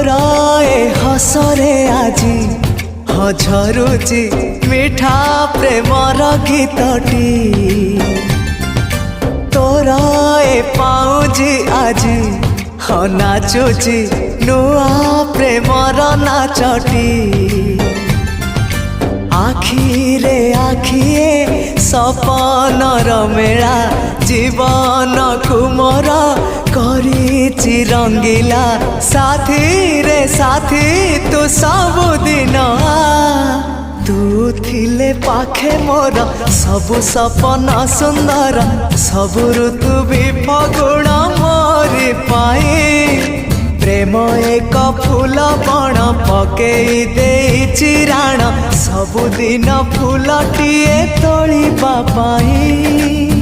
तोरा ए हसरे आजी झरुची मिठा प्रेमर गीतटी तोरा ए पाउजी आजी नाचुची नुआ प्रेमर नाचटी आखिरे आखिए सपनर मेला जीवन कुमर करिछि रंगीला साथी रे साथी तू सबुदिन तू थिले पाखे मोर सबु सपन सुंदर सबु ऋतु भी फगुण मोरी पाई प्रेम एक फूल बण पकई देइछि राण सबुदिन फूलटिए तोलिबा पाई।